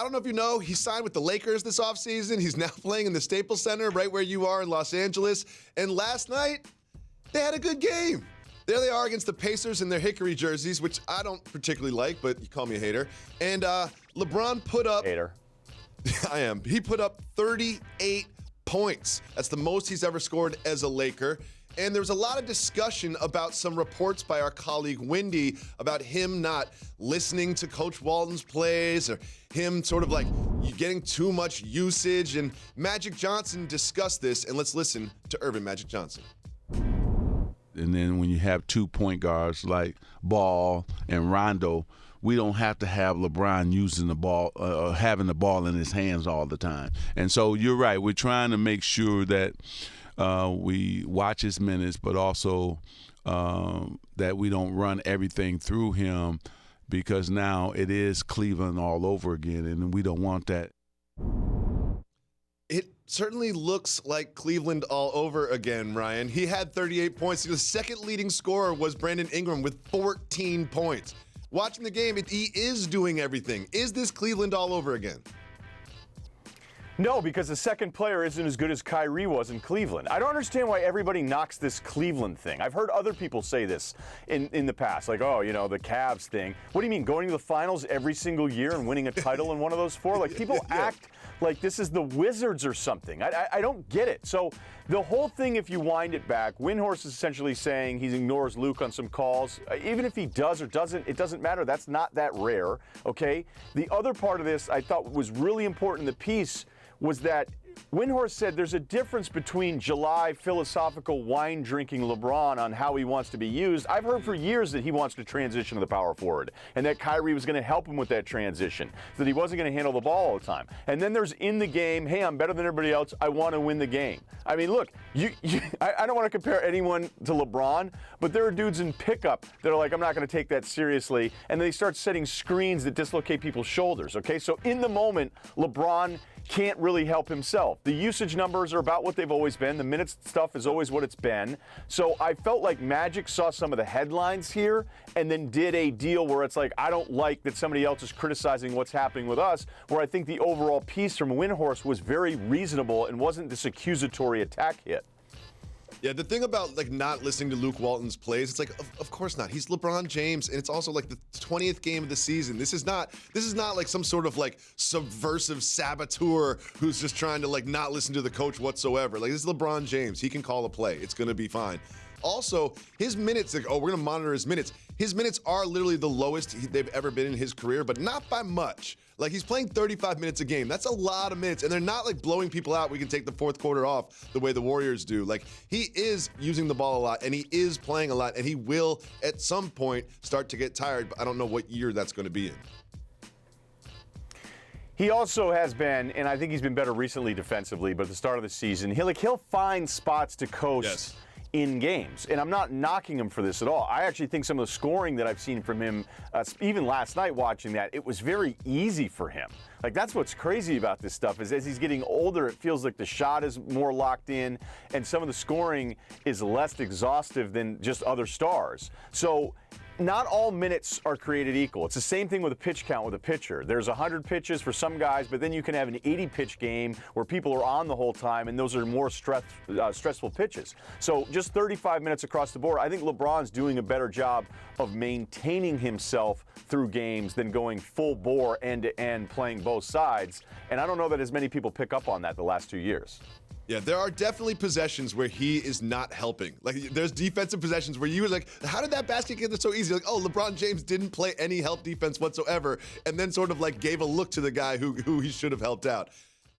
I don't know if you know, he signed with the Lakers this offseason. He's now playing in the Staples Center, right where you are in Los Angeles. And last night, they had a good game. There they are against the Pacers in their hickory jerseys, which I don't particularly like, but you call me a hater. And LeBron put up... Hater. I am. He put up 38 points. That's the most he's ever scored as a Laker. And there was a lot of discussion about some reports by our colleague Wendy about him not listening to Coach Walton's plays or him sort of like getting too much usage. And Magic Johnson discussed this, and let's listen to Urban Magic Johnson. And then when you have 2 point guards like Ball and Rondo, we don't have to have LeBron using the ball, having the ball in his hands all the time. And so you're right. We're trying to make sure that we watch his minutes, but also that we don't run everything through him, because now it is Cleveland all over again, and we don't want that. It certainly looks like Cleveland all over again, Ryan. He had 38 points. The second leading scorer was Brandon Ingram with 14 points. Watching the game, he is doing everything. Is this Cleveland all over again? No, because the second player isn't as good as Kyrie was in Cleveland. I don't understand why everybody knocks this Cleveland thing. I've heard other people say this in the past, like, oh, you know, the Cavs thing. What do you mean, going to the finals every single year and winning a title in one of those four? Like, people act like this is the Wizards or something. I don't get it. So the whole thing, if you wind it back, Windhorst is essentially saying he ignores Luke on some calls. Even if he does or doesn't, it doesn't matter. That's not that rare, okay? The other part of this I thought was really important in the piece was that Windhorst said there's a difference between July philosophical wine drinking LeBron on how he wants to be used. I've heard for years that he wants to transition to the power forward and that Kyrie was going to help him with that transition, that he wasn't going to handle the ball all the time. And then there's in the game, hey, I'm better than everybody else. I want to win the game. I mean, look, I don't want to compare anyone to LeBron, but there are dudes in pickup that are like, I'm not going to take that seriously. And then they start setting screens that dislocate people's shoulders, okay? So in the moment, LeBron can't really help himself. The usage numbers are about what they've always been. The minutes stuff is always what it's been. So I felt like Magic saw some of the headlines here and then did a deal where it's like, I don't like that somebody else is criticizing what's happening with us, where I think the overall piece from Windhorst was very reasonable and wasn't this accusatory attack hit. Yeah, the thing about like not listening to Luke Walton's plays, it's like, of course not. He's LeBron James, and it's also like the 20th game of the season. This is not like some sort of like subversive saboteur who's just trying to like not listen to the coach whatsoever. Like, this is LeBron James. He can call a play. It's gonna be fine. Also, his minutes, like, we're gonna monitor his minutes. His minutes are literally the lowest they've ever been in his career, but not by much. Like, he's playing 35 minutes a game. That's a lot of minutes, and they're not like blowing people out. We can take the fourth quarter off the way the Warriors do. Like, he is using the ball a lot, and he is playing a lot, and he will at some point start to get tired, but I don't know what year that's gonna be in. He also has been, and I think he's been better recently defensively, but at the start of the season, he'll find spots to coast. Yes. In games. And I'm not knocking him for this at all. I actually think some of the scoring that I've seen from him, even last night watching that, it was very easy for him. Like, that's what's crazy about this stuff, is as he's getting older, it feels like the shot is more locked in and some of the scoring is less exhaustive than just other stars. So not all minutes are created equal. It's the same thing with a pitch count with a pitcher. There's 100 pitches for some guys, but then you can have an 80-pitch game where people are on the whole time, and those are more stressful pitches. So just 35 minutes across the board, I think LeBron's doing a better job of maintaining himself through games than going full bore end-to-end playing both sides. And I don't know that as many people pick up on that the last 2 years. Yeah, there are definitely possessions where he is not helping. Like, there's defensive possessions where you were like, how did that basket get there so easy? Like, oh, LeBron James didn't play any help defense whatsoever, and then sort of like gave a look to the guy who he should have helped out.